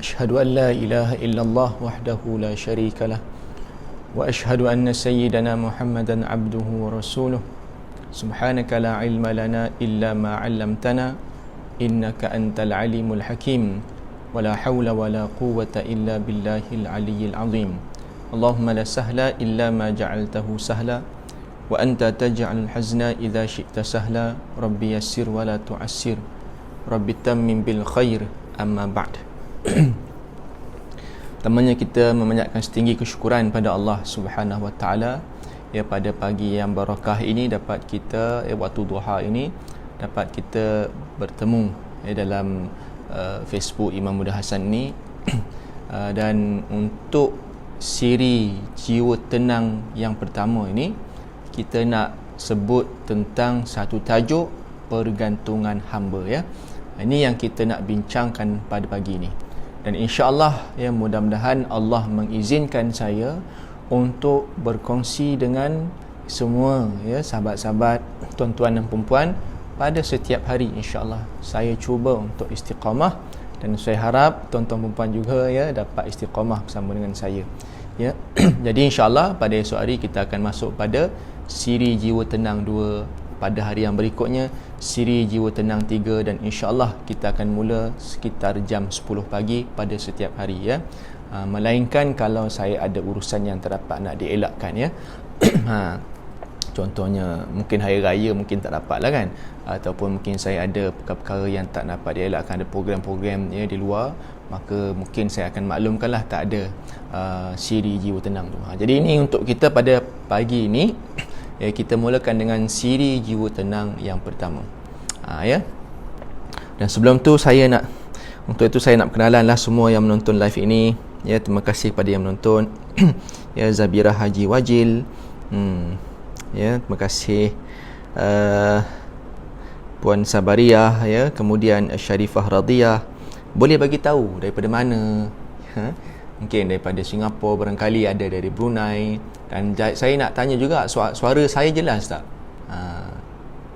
أشهد أن لا إله إلا الله وحده لا شريك له وأشهد أن سيدنا محمدا عبده ورسوله سبحانك لا علم لنا إلا ما علمتنا إنك أنت العليم الحكيم ولا حول ولا قوة إلا بالله العلي العظيم اللهم لا سهل إلا ما جعلته سهلا وأنت تجعل الحزن إذا شئت سهلا ربي يسر ولا تعسر ربي تمم بالخير أما بعد. Pertamanya kita memanjatkan setinggi kesyukuran pada Allah Subhanahu Wa Taala ya, pada pagi yang barakah ini dapat kita waktu duha ini dapat kita bertemu dalam Facebook Imam Muda Hasan ni dan untuk siri jiwa tenang yang pertama ini kita nak sebut tentang satu tajuk pergantungan hamba ya. Ini yang kita nak bincangkan pada pagi ini. Dan insya-Allah ya, mudah-mudahan Allah mengizinkan saya untuk berkongsi dengan semua ya sahabat-sahabat, tuan-tuan dan puan-puan pada setiap hari insya-Allah. Saya cuba untuk istiqamah dan saya harap tuan-tuan puan-puan juga ya dapat istiqamah bersama dengan saya. Ya. Jadi insya-Allah pada esok hari kita akan masuk pada siri jiwa tenang 2, pada hari yang berikutnya siri jiwa tenang 3 dan insya-Allah kita akan mula sekitar jam 10 pagi pada setiap hari ya. Melainkan kalau saya ada urusan yang terdapat nak dielakkan ya. Contohnya mungkin hari raya mungkin tak dapat lah kan, ataupun mungkin saya ada perkara-perkara yang tak dapat dielakkan, ada program-program ya di luar, maka mungkin saya akan maklumkanlah tak ada siri jiwa tenang tu. Jadi ini untuk kita pada pagi ini ya, kita mulakan dengan siri jiwa tenang yang pertama ya. Dan sebelum tu saya nak perkenalan lah semua yang menonton live ini ya. Terima kasih kepada yang menonton ya, Zabira Haji Wajil ya, terima kasih Puan Sabariah ya, kemudian Syarifah Radiyah. Boleh bagi tahu daripada mana mungkin daripada Singapura, barangkali ada dari Brunei. Dan saya nak tanya juga, suara saya jelas tak?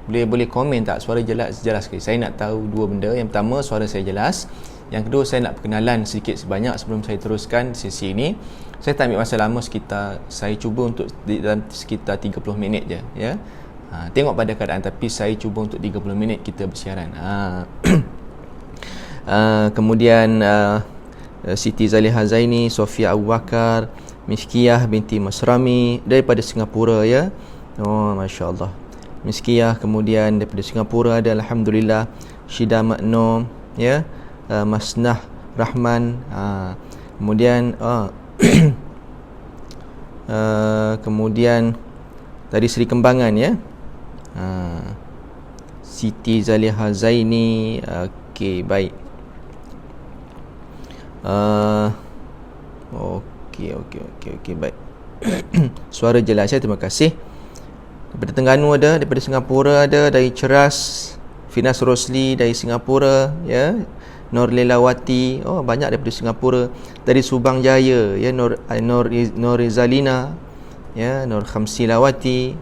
Boleh komen tak suara jelas sekali. Saya nak tahu dua benda. Yang pertama, suara saya jelas. Yang kedua, saya nak perkenalan sedikit sebanyak sebelum saya teruskan sesi ini. Saya tak ambil masa lama, saya cuba untuk dalam sekitar 30 minit je ya. Tengok pada keadaan, tapi saya cuba untuk 30 minit kita bersiaran. Kemudian Siti Zaliha Zaini, Sofia Abu Bakar, Miskiyah binti Masrami daripada Singapura ya. Oh, masya-Allah. Miskiyah, kemudian daripada Singapura ada alhamdulillah Syida Makno ya, Masnah Rahman, kemudian kemudian dari Seri Kembangan ya. Siti Zaliha Zaini. Okey, baik. Okey, baik. Suara jelas ya, terima kasih. Daripada Terengganu ada, daripada Singapura ada, dari Ceras Finas Rosli dari Singapura ya, Nur Lelawati, oh banyak daripada Singapura. Dari Subang Jaya ya, Nur Rizalina ya, Nur Khamsilawati,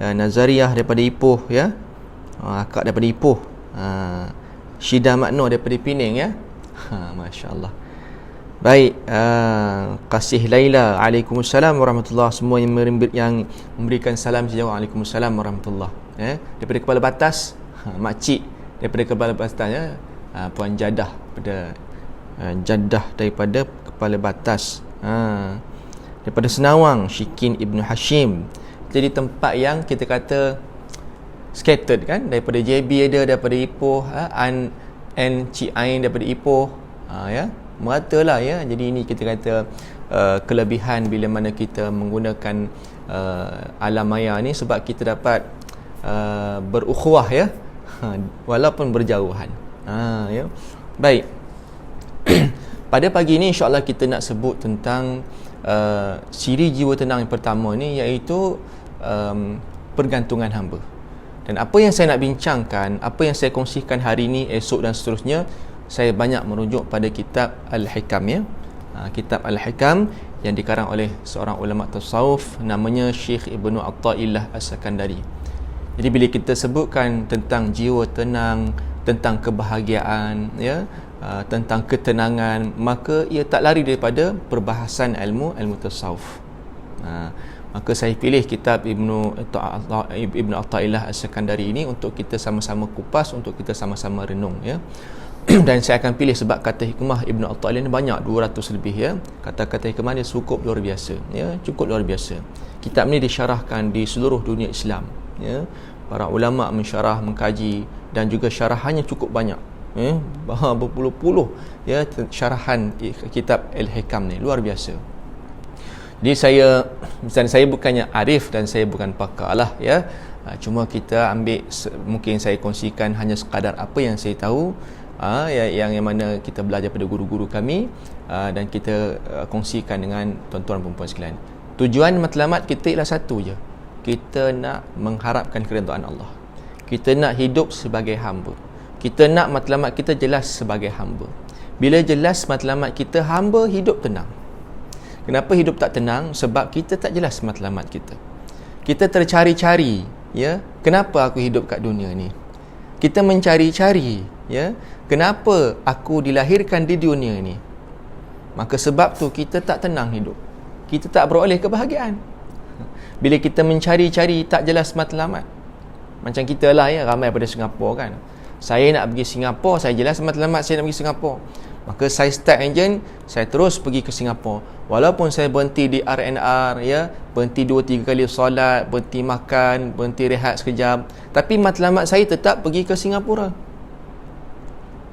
Nazariah daripada Ipoh ya, akak daripada Ipoh, Syida Makno daripada Penang ya. Masya-Allah. Baik, Kasih Laila, Waalaikumsalam warahmatullahi. Semua yang memberikan salam sejauh Waalaikumsalam warahmatullahi ya. Daripada Kepala Batas, makcik daripada Kepala Batas ya, Puan Jadah daripada Kepala Batas. Daripada Senawang, Syikin Ibnu Hashim. Jadi tempat yang kita kata scattered kan, daripada JB ada, daripada Ipoh, Cik Ain daripada Ipoh ya, merata lah ya. Jadi ini kita kata kelebihan bila mana kita menggunakan alam maya ni, sebab kita dapat berukhuwah ya, walaupun berjauhan ya. Baik. Pada pagi ini insya-Allah kita nak sebut tentang siri jiwa tenang yang pertama ni, iaitu pergantungan hamba. Dan apa yang saya nak bincangkan, apa yang saya kongsikan hari ini, esok dan seterusnya, saya banyak merujuk pada kitab Al-Hikam ya. Kitab Al-Hikam yang dikarang oleh seorang ulama tasawuf namanya Syekh Ibnu Athaillah As-Sakandari. Jadi bila kita sebutkan tentang jiwa tenang, tentang kebahagiaan ya, tentang ketenangan, maka ia tak lari daripada perbahasan ilmu tasawuf. Maka saya pilih kitab Ibnu Athaillah As-Sakandari ini untuk kita sama-sama kupas, untuk kita sama-sama renung, ya. Dan saya akan pilih sebab kata hikmah Ibnu Athaillah ni banyak, 200 lebih, ya. Kata-kata hikmah dia cukup luar biasa, ya, cukup luar biasa. Kitab ni disyarahkan di seluruh dunia Islam, ya. Para ulama mensyarah, mengkaji, dan juga syarahannya cukup banyak, ya. Berpuluh-puluh, ya, syarahan kitab Al-Hikam ni luar biasa. Jadi saya bukannya arif dan saya bukan pakar lah, ya. Cuma kita ambil, mungkin saya kongsikan hanya sekadar apa yang saya tahu, yang mana kita belajar pada guru-guru kami, dan kita kongsikan dengan tuan-tuan dan puan sekalian. Tujuan matlamat kita ialah satu je. Kita nak mengharapkan keridhaan Allah. Kita nak hidup sebagai hamba. Kita nak matlamat kita jelas sebagai hamba. Bila jelas matlamat kita hamba, hidup tenang. Kenapa hidup tak tenang? Sebab kita tak jelas matlamat kita. Kita tercari-cari, ya, kenapa aku hidup kat dunia ni? Kita mencari-cari, ya, kenapa aku dilahirkan di dunia ni? Maka sebab tu kita tak tenang hidup. Kita tak beroleh kebahagiaan. Bila kita mencari-cari tak jelas matlamat. Macam kita lah, ya, ramai pada Singapura kan. Saya nak pergi Singapura, saya jelas matlamat saya nak pergi Singapura. Maka saya start enjin, saya terus pergi ke Singapura. Walaupun saya berhenti di R&R, ya, berhenti 2-3 kali solat, berhenti makan, berhenti rehat sekejap, tapi matlamat saya tetap pergi ke Singapura.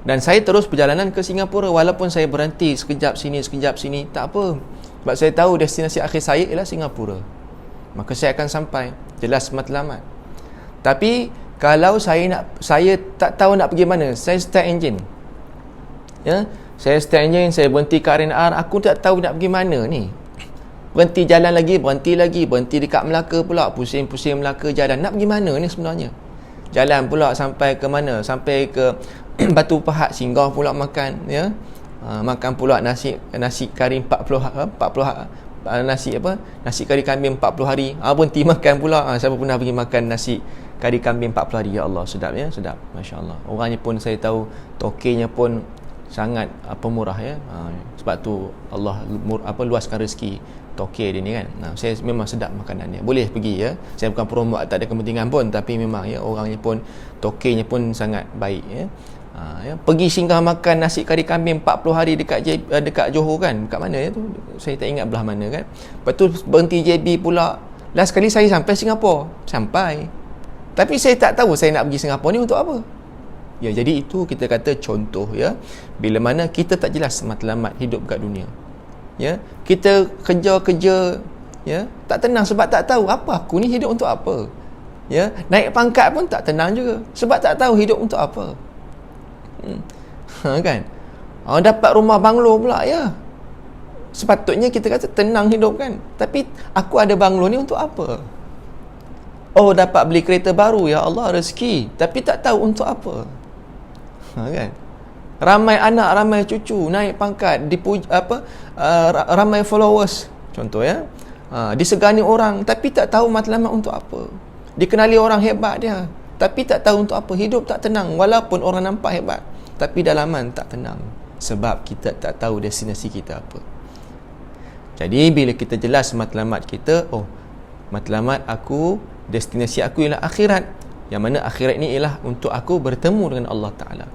Dan saya terus perjalanan ke Singapura walaupun saya berhenti sekejap sini, tak apa. Sebab saya tahu destinasi akhir saya ialah Singapura. Maka saya akan sampai, jelas matlamat. Tapi kalau saya tak tahu nak pergi mana, saya start engine. Ya, saya start engine, saya berhenti ke R&R, aku tak tahu nak pergi mana ni. Berhenti jalan lagi, berhenti dekat Melaka pula, pusing-pusing Melaka jalan. Nak pergi mana ni sebenarnya? Jalan pula sampai ke mana? Sampai ke Batu Pahat, singgah pula makan, ya. Makan pula nasi kari 40 nasi kari kambing 40 hari. Berhenti makan pula. Siapa pernah pergi makan nasi kari kambing 40 hari? Ya Allah, sedap, ya, sedap. Masya-Allah. Orangnya pun saya tahu, tokenya pun sangat pemurah, ya. Sebab tu Allah luaskan rezeki tokey dia ni kan. Saya memang sedap makanan dia. Boleh pergi, ya. Saya bukan promote, tak ada kepentingan pun, tapi memang, ya, orangnya pun, tokeynya pun sangat baik, ya. Ya, pergi singgah makan nasi kari kambing 40 hari dekat Johor kan. Dekat mana ya tu? Saya tak ingat belah mana kan. Lepas tu berhenti JB pula. Last kali saya sampai Singapura. Sampai. Tapi saya tak tahu saya nak pergi Singapura ni untuk apa. Ya, jadi itu kita kata contoh, ya. Bila mana kita tak jelas matlamat hidup kat dunia. Ya, kita kerja, ya, tak tenang sebab tak tahu apa aku ni hidup untuk apa. Ya, naik pangkat pun tak tenang juga sebab tak tahu hidup untuk apa. Kan? Dapat rumah banglo pula, ya. Sepatutnya kita kata tenang hidup kan. Tapi aku ada banglo ni untuk apa? Dapat beli kereta baru, ya Allah, rezeki. Tapi tak tahu untuk apa. Kan? Ramai anak, ramai cucu, naik pangkat, ramai followers, contoh, ya. Disegani orang tapi tak tahu matlamat untuk apa. Dikenali orang hebat dia, tapi tak tahu untuk apa. Hidup tak tenang walaupun orang nampak hebat, tapi dalaman tak tenang sebab kita tak tahu destinasi kita apa. Jadi bila kita jelas matlamat kita, matlamat aku, destinasi aku ialah akhirat, yang mana akhirat ni ialah untuk aku bertemu dengan Allah Ta'ala.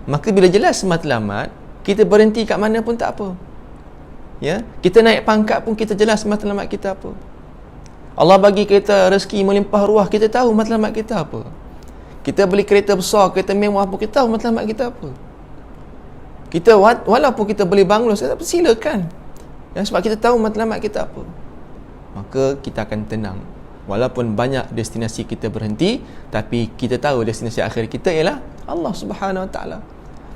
Maka bila jelas matlamat, kita berhenti kat mana pun tak apa, ya. Kita naik pangkat pun kita jelas matlamat kita apa. Allah bagi kita rezeki melimpah ruah, kita tahu matlamat kita apa. Kita beli kereta besar, kereta mewah pun kita tahu matlamat kita apa. Kita walaupun kita beli banglo, silakan, ya, sebab kita tahu matlamat kita apa. Maka kita akan tenang walaupun banyak destinasi kita berhenti, tapi kita tahu destinasi akhir kita ialah Allah Subhanahu Wa Taala.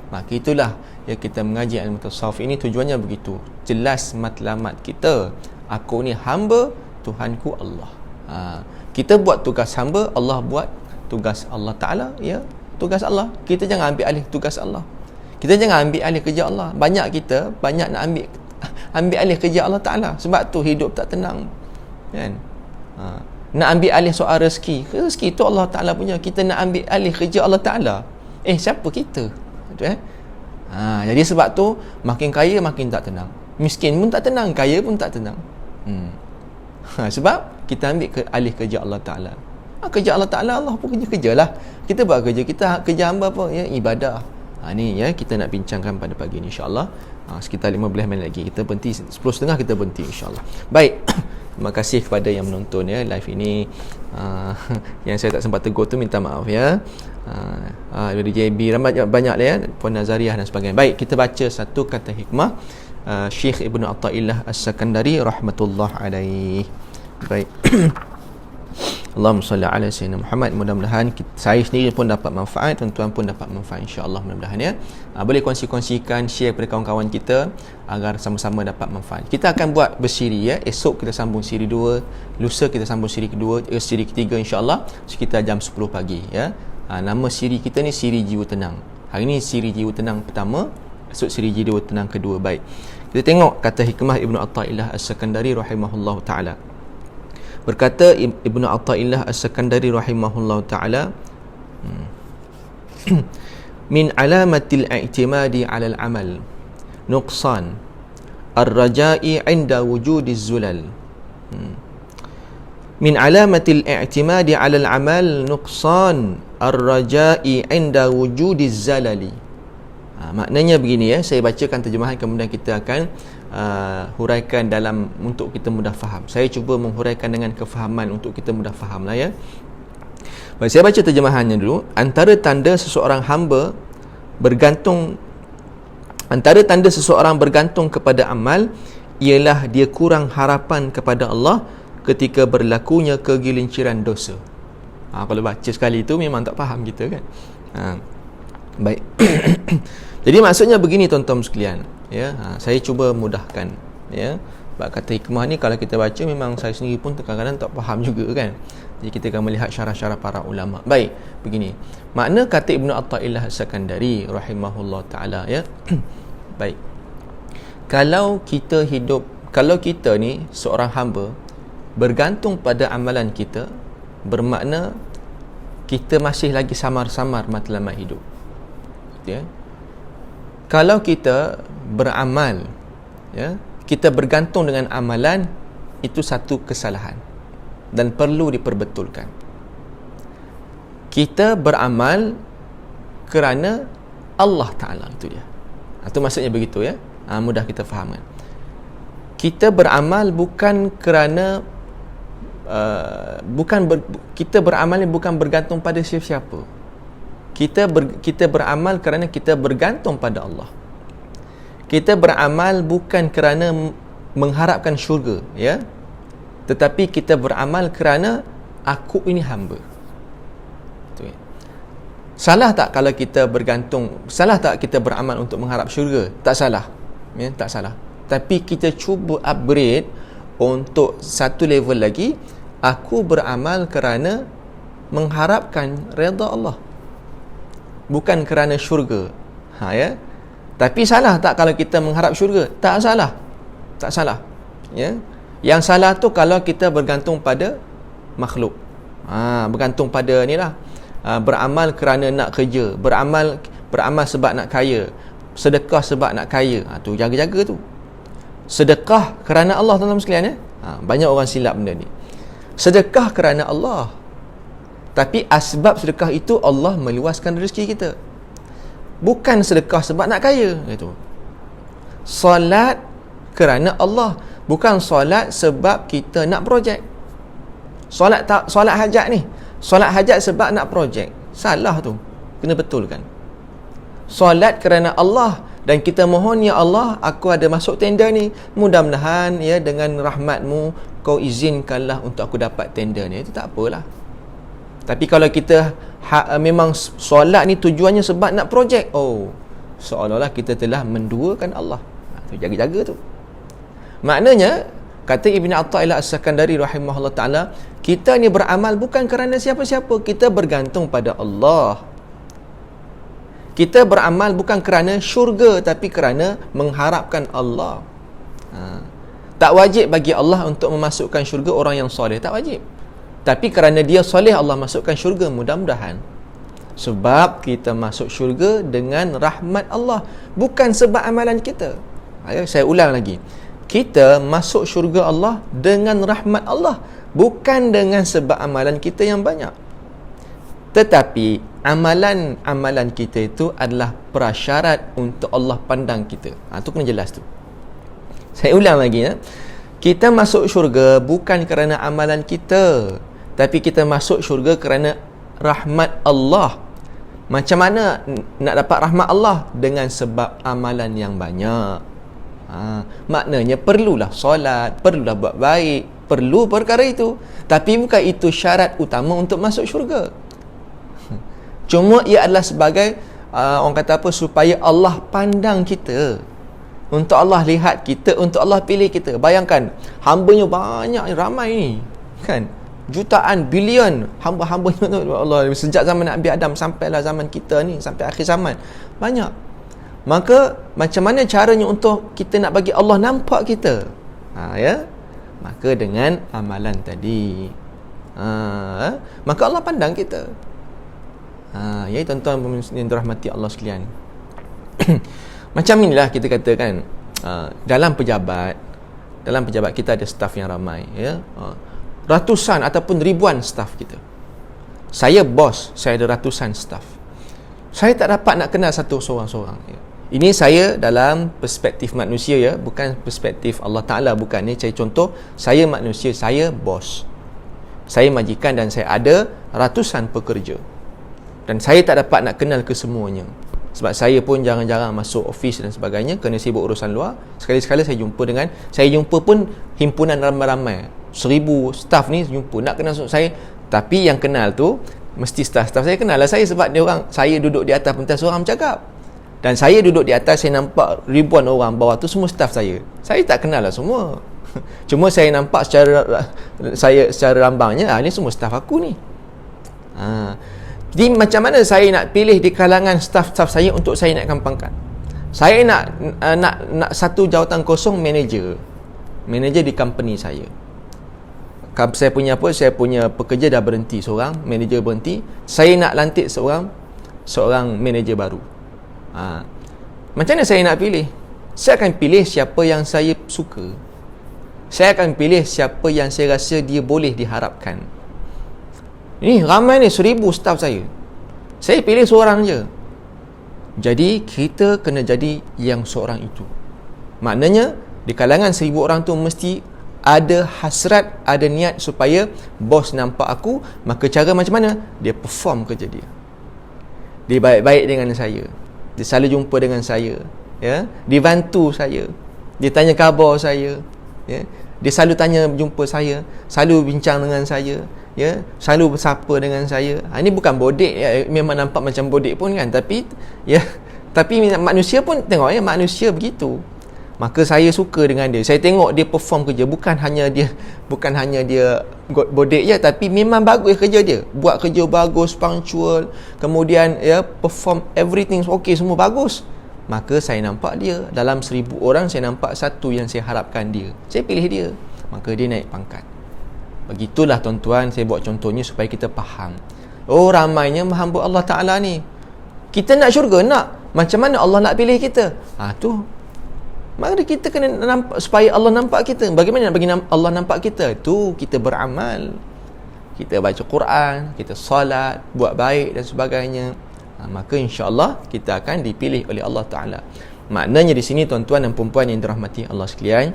Maka itulah yang kita mengaji ilmu tasawuf ini, tujuannya begitu. Jelas matlamat kita, aku ni hamba, Tuhanku Allah. Kita buat tugas hamba, Allah buat tugas Allah Ta'ala, ya, tugas Allah. Kita jangan ambil alih tugas Allah. Kita jangan ambil alih kerja Allah. Banyak nak ambil alih kerja Allah Ta'ala. Sebab tu hidup tak tenang, kan. Nak ambil alih soal rezeki itu Allah Ta'ala punya. Kita nak ambil alih kerja Allah Ta'ala. Siapa kita? Jadi sebab tu makin kaya makin tak tenang, miskin pun tak tenang, kaya pun tak tenang. Sebab kita ambil alih kerja Allah Ta'ala. Kerja Allah Ta'ala, Allah pun kerja lah. Kita buat kerja kita, kerja hamba apa? Ya, ibadah. Ni ya, kita nak bincangkan pada pagi ni insyaAllah. Sekitar 15 minit lagi. Kita berhenti 10.30, kita berhenti insyaAllah. Baik. Terima kasih kepada yang menonton ya live ini. Yang saya tak sempat tegur tu minta maaf ya. Dari JB banyak lah ya, Puan Nazariah dan sebagainya. Baik, kita baca satu kata hikmah Syekh Ibnu Athaillah As-Sakandari rahmatullah alaih. Baik. Allahumma salli ala sayyidina Muhammad. Mudah-mudahan saya sendiri pun dapat manfaat, tuan-tuan pun dapat manfaat insya-Allah, mudah-mudahan ya. Boleh kongsi-kongsikan, share kepada kawan-kawan kita agar sama-sama dapat manfaat. Kita akan buat bersiri ya. Esok kita sambung siri 2, lusa kita sambung siri kedua, siri ketiga insya-Allah sekitar jam 10 pagi ya. Nama siri kita ni Siri Jiwa Tenang. Hari ni Siri Jiwa Tenang pertama, esok Siri Jiwa Tenang kedua. Baik. Kita tengok kata hikmah Ibnu Athaillah As-Sakandari rahimahullahu taala. Berkata Ibnu Athaillah As-Sakandari rahimahullahu taala, min alamatil i'timadi 'ala al-amal nuqsan ar-raja'i 'inda wujudiz zulal. Min alamatil i'timadi 'ala al-amal nuqsan ar-raja'i 'inda wujudiz zalali. Maknanya begini ya, saya bacakan terjemahan kemudian kita akan huraikan dalam untuk kita mudah faham. Saya cuba menghuraikan dengan kefahaman untuk kita mudah faham lah ya. Baik, saya baca terjemahannya dulu. Antara tanda seseorang bergantung kepada amal ialah dia kurang harapan kepada Allah ketika berlakunya kegelinciran dosa. Kalau baca sekali itu memang tak faham kita kan. Baik. Jadi maksudnya begini tuan-tuan sekalian ya. Saya cuba mudahkan ya. Sebab kata hikmah ni kalau kita baca memang saya sendiri pun kadang-kadang tak faham juga kan. Jadi kita akan melihat syarah-syarah para ulama. Baik, begini. Makna kata Ibnu Athaillah As-Sakandari rahimahullah taala ya. Baik. Kalau kita ni seorang hamba bergantung pada amalan kita, bermakna kita masih lagi samar-samar matlamat hidup. Ya. Kalau kita beramal ya, kita bergantung dengan amalan, itu satu kesalahan dan perlu diperbetulkan. Kita beramal kerana Allah Ta'ala, itu dia. Itu maksudnya begitu ya. Mudah kita fahamkan. Kita beramal bukan kerana kita beramal ni bukan bergantung pada siapa-siapa. Kita beramal kerana kita bergantung pada Allah. Kita beramal bukan kerana mengharapkan syurga ya, tetapi kita beramal kerana aku ini hamba. Salah tak kalau kita bergantung? Salah tak kita beramal untuk mengharap syurga? Tak salah ya, tak salah. Tapi kita cuba upgrade untuk satu level lagi. Aku beramal kerana mengharapkan redha Allah, bukan kerana syurga. Ya. Tapi salah tak kalau kita mengharap syurga? Tak salah. Tak salah. Ya. Yang salah tu kalau kita bergantung pada makhluk. Bergantung pada ni lah. Beramal kerana nak kerja, beramal sebab nak kaya, sedekah sebab nak kaya. Tu jaga-jaga tu. Sedekah kerana Allah tuan-tuan sekalian ya. Banyak orang silap benda ni. Sedekah kerana Allah, tapi asbab sedekah itu Allah meluaskan rezeki kita. Bukan sedekah sebab nak kaya. Itu. Solat kerana Allah, bukan solat sebab kita nak projek. Solat hajat ni, solat hajat sebab nak projek. Salah tu. Kena betulkan. Solat kerana Allah dan kita mohon, ya Allah, aku ada masuk tender ni, mudah-mudahan ya dengan rahmat-Mu kau izinkanlah untuk aku dapat tender ni. Itu tak apalah. Tapi kalau kita memang solat ni tujuannya sebab nak projek, seolah-olah kita telah menduakan Allah. Tu jaga-jaga tu. Maknanya kata Ibnu Athaillah As-Sakandari rahimahullah taala, kita ni beramal bukan kerana siapa-siapa, kita bergantung pada Allah. Kita beramal bukan kerana syurga, tapi kerana mengharapkan Allah. Tak wajib bagi Allah untuk memasukkan syurga orang yang soleh, tak wajib. Tapi kerana dia soleh, Allah masukkan syurga, mudah-mudahan. Sebab kita masuk syurga dengan rahmat Allah, bukan sebab amalan kita. Saya ulang lagi. Kita masuk syurga Allah dengan rahmat Allah, bukan dengan sebab amalan kita yang banyak. Tetapi amalan kita itu adalah prasyarat untuk Allah pandang kita. Itu kena jelas tu. Saya ulang lagi ya. Kita masuk syurga bukan kerana amalan kita, tapi kita masuk syurga kerana rahmat Allah. Macam mana nak dapat rahmat Allah? Dengan sebab amalan yang banyak. Maknanya perlulah solat, perlulah buat baik, perlu perkara itu. Tapi bukan itu syarat utama untuk masuk syurga. Cuma ia adalah sebagai orang kata apa, supaya Allah pandang kita, untuk Allah lihat kita, untuk Allah pilih kita. Bayangkan, hambanya banyak, ramai ni kan, jutaan, bilion hamba-hambanya Allah, sejak zaman Nabi Adam sampailah zaman kita ni, sampai akhir zaman, banyak. Maka macam mana caranya untuk kita nak bagi Allah nampak kita? Ya, maka dengan amalan tadi. Maka Allah pandang kita. Ya tuan-tuan yang dirahmati Allah sekalian. Macam inilah kita katakan, dalam pejabat kita ada staf yang ramai ya. Ratusan ataupun ribuan staf kita. Saya bos, saya ada ratusan staf. Saya tak dapat nak kenal satu seorang-seorang ya. Ini saya dalam perspektif manusia ya, bukan perspektif Allah Ta'ala, bukan. Ni saya contoh, saya manusia, saya bos, saya majikan dan saya ada ratusan pekerja, dan saya tak dapat nak kenal kesemuanya. Sebab saya pun jarang-jarang masuk office dan sebagainya, kena sibuk urusan luar. Sekali-sekala saya jumpa pun himpunan ramai-ramai, 1000 staff ni jumpa, nak kenal saya. Tapi yang kenal tu mesti staff saya kenal lah saya, sebab dia orang, saya duduk di atas pentas orang bercakap, dan saya duduk di atas, saya nampak ribuan orang bawah tu semua staff saya. Saya tak kenal lah semua. Cuma saya nampak secara rambangnya, ni semua staff aku ni. Jadi macam mana saya nak pilih di kalangan staff-staff saya untuk saya naikkan pangkat? Saya nak satu jawatan kosong, manager di company saya. Saya punya pekerja dah berhenti seorang, manager berhenti. Saya nak lantik seorang manager baru. Macam mana saya nak pilih? Saya akan pilih siapa yang saya suka. Saya akan pilih siapa yang saya rasa dia boleh diharapkan. Ini ramai ni, 1000 staff saya pilih seorang je. Jadi kita kena jadi yang seorang itu. Maknanya di kalangan 1000 orang tu mesti ada hasrat, ada niat supaya bos nampak aku. Maka cara macam mana? Dia perform kerja dia. Dia baik-baik dengan saya, dia selalu jumpa dengan saya ya, dia bantu saya, dia tanya khabar saya ya, dia selalu jumpa saya, selalu bincang dengan saya ya, selalu bersapa dengan saya. Ini bukan bodek ya, memang nampak macam bodek pun kan, tapi manusia pun tengok ya, manusia begitu. Maka saya suka dengan dia. Saya tengok dia perform kerja, bukan hanya dia bodek je, tapi memang bagus kerja dia. Buat kerja bagus, punctual, kemudian ya, perform everything okay, semua bagus. Maka saya nampak dia dalam 1000 orang, saya nampak satu yang saya harapkan dia. Saya pilih dia. Maka dia naik pangkat. Begitulah tuan-tuan, saya buat contohnya supaya kita faham. Oh, ramainya hamba Allah Ta'ala ni. Kita nak syurga, nak. Macam mana Allah nak pilih kita? Tu. Maka kita kena nampak, supaya Allah nampak kita. Bagaimana nak bagi Allah nampak kita? Tu kita beramal. Kita baca Quran, kita solat, buat baik dan sebagainya. Maka insya-Allah kita akan dipilih oleh Allah Ta'ala. Maknanya di sini tuan-tuan dan puan-puan yang dirahmati Allah sekalian,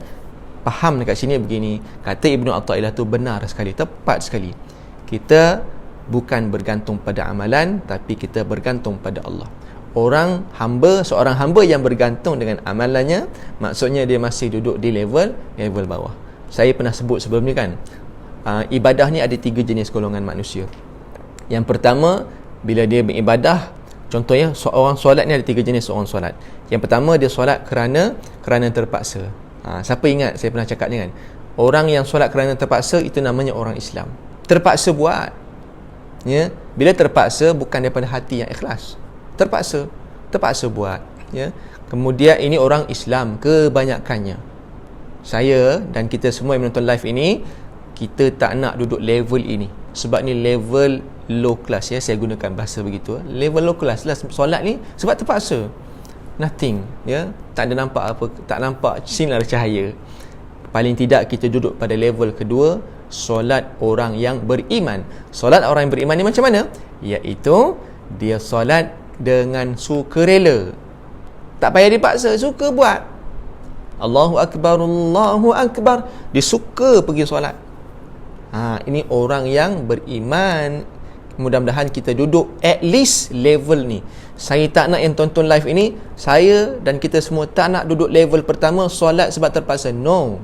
faham dekat sini begini, kata Ibnu Athaillah tu benar sekali, tepat sekali. Kita bukan bergantung pada amalan, tapi kita bergantung pada Allah. Seorang hamba yang bergantung dengan amalannya, maksudnya dia masih duduk di level bawah. Saya pernah sebut sebelum ni kan, ibadah ni ada 3 jenis golongan manusia. Yang pertama, bila dia beribadah, contohnya seorang solat ni ada 3 jenis orang solat. Yang pertama, dia solat kerana terpaksa. Siapa ingat saya pernah cakap ni kan, orang yang solat kerana terpaksa itu namanya orang Islam. Terpaksa buat ya, bila terpaksa bukan daripada hati yang ikhlas, terpaksa buat ya. Kemudian ini orang Islam kebanyakannya. Saya dan kita semua yang menonton live ini, kita tak nak duduk level ini, sebab ni level low class, ya, saya gunakan bahasa begitu, level low class lah solat ni, sebab terpaksa, nothing, ya, tak ada nampak apa, tak nampak sinar cahaya. Paling tidak kita duduk pada level kedua, solat orang yang beriman. Solat orang yang beriman ni macam mana? Iaitu dia solat dengan sukarela, tak payah dipaksa, suka buat. Allahu Akbar, Allahu Akbar, dia suka pergi solat. Ini orang yang beriman. Mudah-mudahan kita duduk at least level ni. Saya tak nak yang tonton live ini, saya dan kita semua tak nak duduk level pertama, solat sebab terpaksa. No,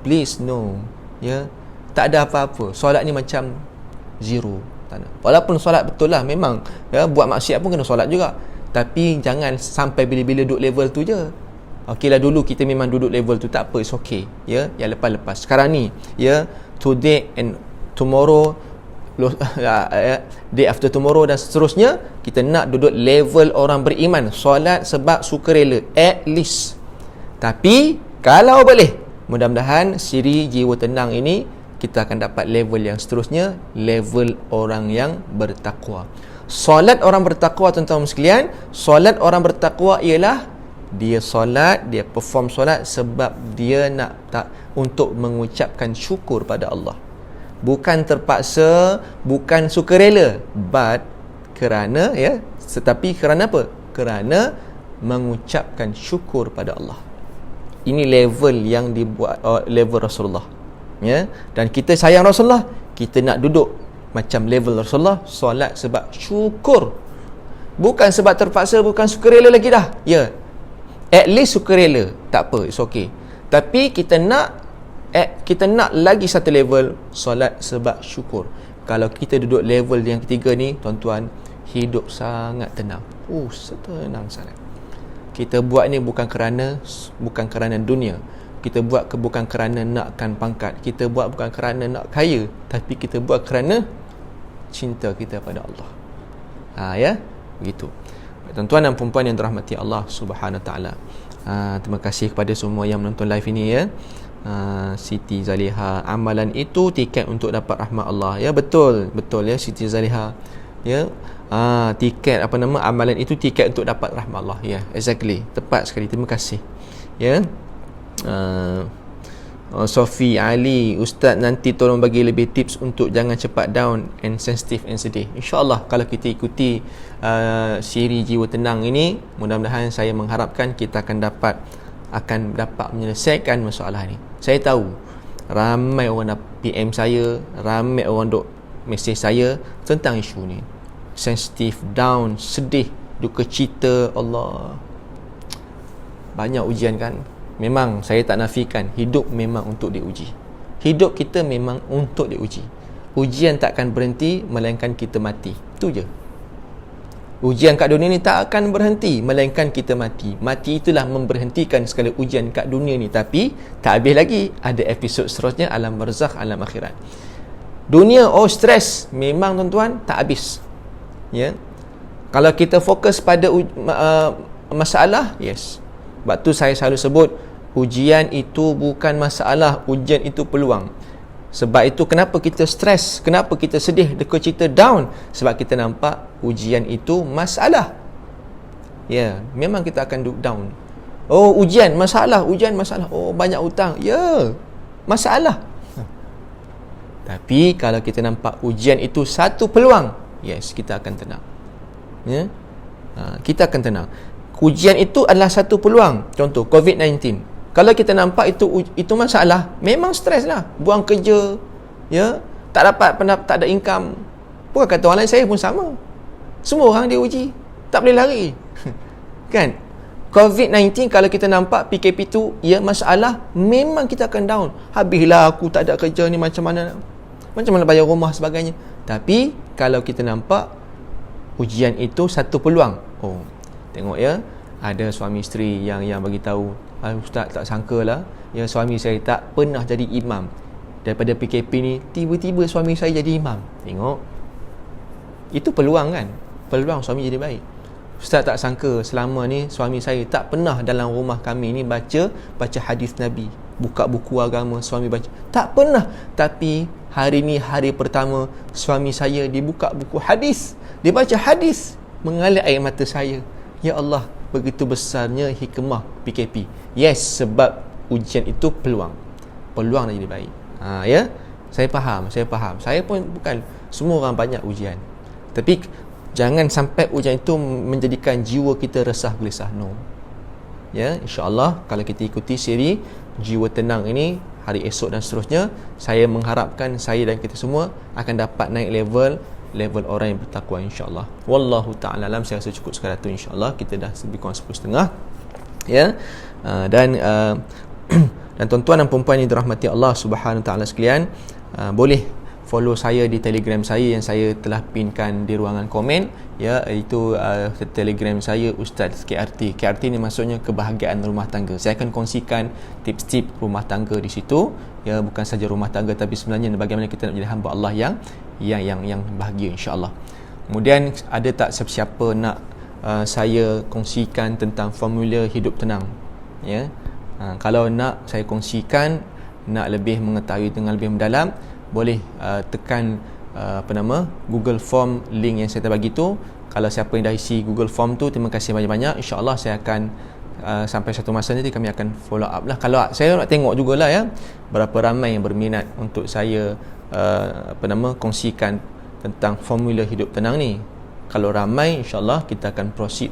please, no, ya. Tak ada apa-apa, solat ni macam zero, tak nak. Walaupun solat betul lah, memang, ya, buat maksiat pun kena solat juga, tapi jangan sampai bila-bila duduk level tu je. Okey lah, dulu kita memang duduk level tu, tak apa, it's okay, ya. Yang lepas-lepas, sekarang ni, ya, today and tomorrow, day after tomorrow dan seterusnya, kita nak duduk level orang beriman, solat sebab sukarela at least. Tapi kalau boleh, mudah-mudahan siri jiwa tenang ini kita akan dapat level yang seterusnya, level orang yang bertakwa. Solat orang bertakwa, tuan-tuan sekalian, solat orang bertakwa ialah dia solat, dia perform solat sebab dia nak untuk mengucapkan syukur pada Allah. Bukan terpaksa, bukan sukarela, but kerana, ya, tetapi kerana apa? Kerana mengucapkan syukur pada Allah. Ini level yang dibuat level Rasulullah, ya. Dan kita sayang Rasulullah, kita nak duduk macam level Rasulullah, solat sebab syukur, bukan sebab terpaksa, bukan sukarela lagi dah, ya. At least sukarela, tak apa, it's okay. Tapi kita nak lagi satu level, solat sebab syukur. Kalau kita duduk level yang ketiga ni, tuan-tuan, hidup sangat tenang. Tenang sangat. Kita buat ni bukan kerana dunia. Kita buat bukan kerana nakkan pangkat. Kita buat bukan kerana nak kaya, tapi kita buat kerana cinta kita pada Allah. Ya, begitu. Tuan-tuan dan puan-puan yang dirahmati Allah Subhanahu Taala. Terima kasih kepada semua yang menonton live ini, ya. Siti Zaliha, amalan itu tiket untuk dapat rahmat Allah. Ya, betul ya Siti Zaliha. Ya, tiket amalan itu tiket untuk dapat rahmat Allah. Ya, exactly, tepat sekali. Terima kasih. Ya. Sofi Ali, Ustaz nanti tolong bagi lebih tips untuk jangan cepat down and sensitive and sedih. InsyaAllah kalau kita ikuti siri jiwa tenang ini, mudah-mudahan saya mengharapkan kita akan dapat menyelesaikan masalah ni. Saya tahu ramai orang nak PM saya, ramai orang duk mesej saya tentang isu ni. Sensitif, down, sedih, duka cita. Allah, banyak ujian kan. Memang saya tak nafikan, hidup memang untuk diuji. Hidup kita memang untuk diuji. Ujian tak akan berhenti melainkan kita mati. Itu je. Ujian kat dunia ni tak akan berhenti melainkan kita mati. Mati itulah memberhentikan segala ujian kat dunia ni. Tapi tak habis lagi, ada episod seterusnya, alam barzakh, alam akhirat. Dunia, stres, memang tuan-tuan tak habis, ya. Kalau kita fokus pada masalah, yes. Sebab tu saya selalu sebut, ujian itu bukan masalah, ujian itu peluang. Sebab itu kenapa kita stres, kenapa kita sedih, duka cita, down, sebab kita nampak ujian itu masalah. Ya, memang kita akan down. Ujian masalah. Banyak hutang, ya, masalah. Tapi kalau kita nampak ujian itu satu peluang, yes, kita akan tenang. Ya, kita akan tenang. Ujian itu adalah satu peluang. Contoh COVID-19. Kalau kita nampak itu masalah, memang stres lah. Buang kerja, ya, tak ada income. Bukan kata orang lain, saya pun sama. Semua orang diuji, tak boleh lari. Kan? COVID-19 kalau kita nampak PKP tu, ya, masalah, memang kita akan down. Habislah aku tak ada kerja ni, macam mana bayar rumah sebagainya. Tapi kalau kita nampak ujian itu satu peluang. Tengok, ya, ada suami isteri yang bagi tahu, Ustaz, tak sangkalah, ya, suami saya tak pernah jadi imam. Daripada PKP ni, tiba-tiba suami saya jadi imam. Tengok, itu peluang kan? Peluang suami jadi baik. Ustaz tak sangka selama ni suami saya tak pernah dalam rumah kami ni baca hadis Nabi, buka buku agama suami baca, tak pernah. Tapi hari ni hari pertama suami saya dibuka buku hadis, dia baca hadis, mengalir air mata saya. Ya Allah, begitu besarnya hikmah PKP. Yes, sebab ujian itu peluang nak jadi baik. Ya, saya faham. Saya pun bukan, semua orang banyak ujian, tapi jangan sampai ujian itu menjadikan jiwa kita resah gelisah. No. Ya, insya-Allah kalau kita ikuti siri jiwa tenang ini hari esok dan seterusnya, saya mengharapkan saya dan kita semua akan dapat naik level orang yang bertakwa, insya-Allah. Wallahu taala alam. Saya rasa cukup sekadar tu, insya-Allah. Kita dah lebih kurang 10.30. Ya. Dan dan tuan-tuan dan puan-puan yang dirahmati Allah Subhanahu taala sekalian, boleh follow saya di Telegram saya yang saya telah pinkan di ruangan komen, ya, itu Telegram saya Ustaz KRT. KRT ni maksudnya kebahagiaan rumah tangga. Saya akan kongsikan tips-tips rumah tangga di situ, ya, bukan saja rumah tangga tapi sebenarnya bagaimana kita nak menjadi hamba Allah yang bahagia, insya-Allah. Kemudian ada tak siapa-siapa nak saya kongsikan tentang formula hidup tenang, ya? Kalau nak saya kongsikan, nak lebih mengetahui dengan lebih mendalam, boleh tekan Google Form, link yang saya bagi tu. Kalau siapa yang dah isi Google Form tu, terima kasih banyak-banyak. InsyaAllah saya akan sampai satu masa nanti kami akan follow up lah. Kalau saya nak tengok jugalah, ya, berapa ramai yang berminat untuk saya kongsikan tentang formula hidup tenang ni. Kalau ramai, insyaAllah kita akan proceed.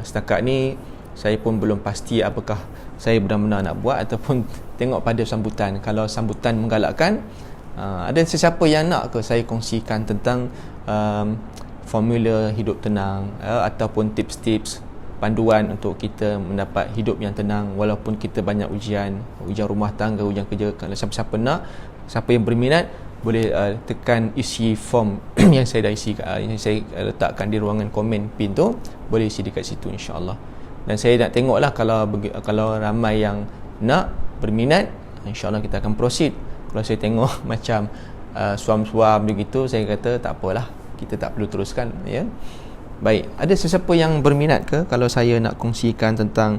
Setakat ni saya pun belum pasti apakah saya benar-benar nak buat, ataupun tengok pada sambutan. Kalau sambutan menggalakkan, ada sesiapa yang nak ke saya kongsikan tentang formula hidup tenang, ataupun tips-tips panduan untuk kita mendapat hidup yang tenang walaupun kita banyak ujian rumah tangga, ujian kerja. Kalau siapa-siapa nak, siapa yang berminat, boleh tekan isi form yang saya dah isi, yang saya letakkan di ruangan komen pin tu, boleh isi dekat situ, insya-Allah. Dan saya nak tengoklah kalau ramai yang nak berminat, insya-Allah kita akan proceed. Kalau saya tengok macam suam-suam begitu, saya kata tak apalah, kita tak perlu teruskan, ya. Baik, ada sesiapa yang berminat ke kalau saya nak kongsikan tentang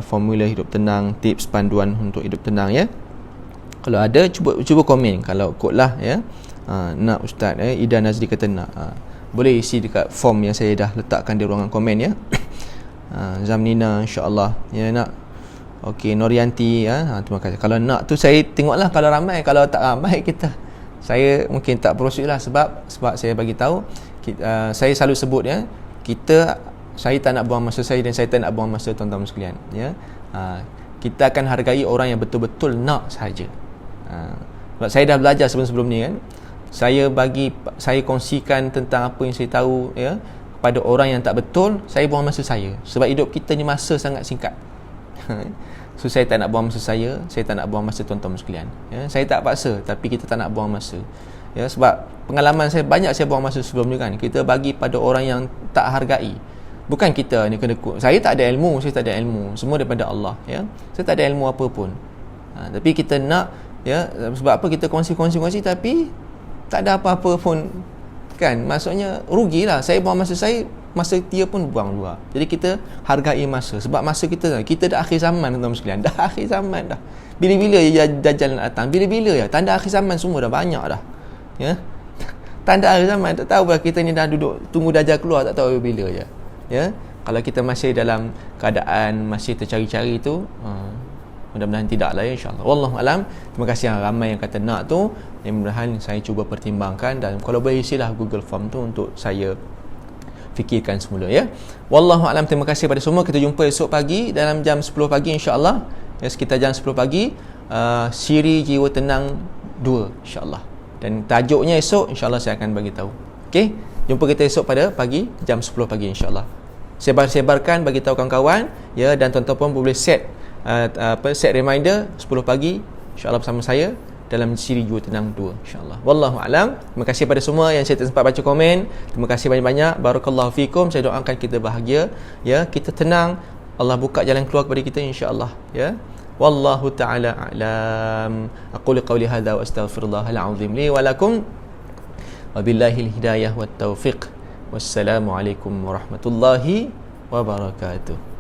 formula hidup tenang, tips panduan untuk hidup tenang, ya? Kalau ada, cuba komen. Kalau kotlah, ya, nak Ustaz, Ida Nazri kata nak, boleh isi dekat form yang saya dah letakkan di ruangan komen, ya. Zamnina, insya-Allah, ya, nak. Okey, Norianti, terima kasih. Kalau nak tu saya tengoklah kalau ramai. Kalau tak ramai, saya mungkin tak proceed lah, sebab saya bagi tahu, saya selalu sebut, ya, saya tak nak buang masa saya, dan saya tak nak buang masa tuan-tuan sekalian, ya. Kita akan hargai orang yang betul-betul nak saja. Sebab saya dah belajar sebelum ni, kan. Saya kongsikan tentang apa yang saya tahu, ya, pada orang yang tak betul, saya buang masa saya. Sebab hidup kita ni masa sangat singkat. So saya tak nak buang masa saya tak nak buang masa tuan-tuan sekalian, ya. Saya tak paksa, tapi kita tak nak buang masa, ya. Sebab pengalaman saya banyak, saya buang masa sebelum ni, kan. Kita bagi pada orang yang tak hargai. Bukan kita ni kena saya tak ada ilmu, semua daripada Allah, ya. Saya tak ada ilmu apa pun, tapi kita nak, ya, sebab apa kita kongsi tapi tak ada apa-apa pun, kan. Maksudnya rugilah. Saya buang masa saya, masa dia pun buang juga. Jadi kita hargai masa, sebab masa kita dah akhir zaman, tuan-tuan sekalian. Dah akhir zaman dah. Bila-bila Dajjal nak datang, bila-bila, ya. Tanda akhir zaman semua dah banyak dah, ya. Tanda akhir zaman, tak tahu lah kita ni dah duduk tunggu Dajjal keluar, tak tahu bila, ya. Kalau kita masih dalam keadaan masih tercari-cari tu, mudah-mudahan tidak lah, ya, insya-Allah. Wallahu alam. Terima kasih yang ramai yang kata nak tu. Mudah-mudahan saya cuba pertimbangkan, dan kalau boleh isilah Google Form tu untuk saya fikirkan semula, ya. Wallahu alam. Terima kasih pada semua. Kita jumpa esok pagi dalam jam 10 pagi, insya-Allah, ya, sekitar jam 10 pagi, siri Jiwa Tenang 2, insya-Allah. Dan tajuknya esok, insya-Allah saya akan bagi tahu. Okey, jumpa kita esok pada pagi jam 10 pagi, insya-Allah. Sebar-sebarkan, bagi tahu kawan-kawan, ya, dan tuan-tuan pun boleh set reminder 10 pagi, insya-Allah, bersama saya dalam siri Jiwa Tenang 2, insya-Allah. Wallahu alam. Terima kasih pada semua yang saya tak sempat baca komen. Terima kasih banyak-banyak. Barakallahu fikum. Saya doakan kita bahagia, ya, kita tenang. Allah buka jalan keluar kepada kita, insya-Allah, ya. Wallahu taala a'lam. Aqulu qawli hadza wa astaghfirullahal azim li wa lakum. Wabillahil hidayah wat taufiq. Wassalamualaikum warahmatullahi wabarakatuh.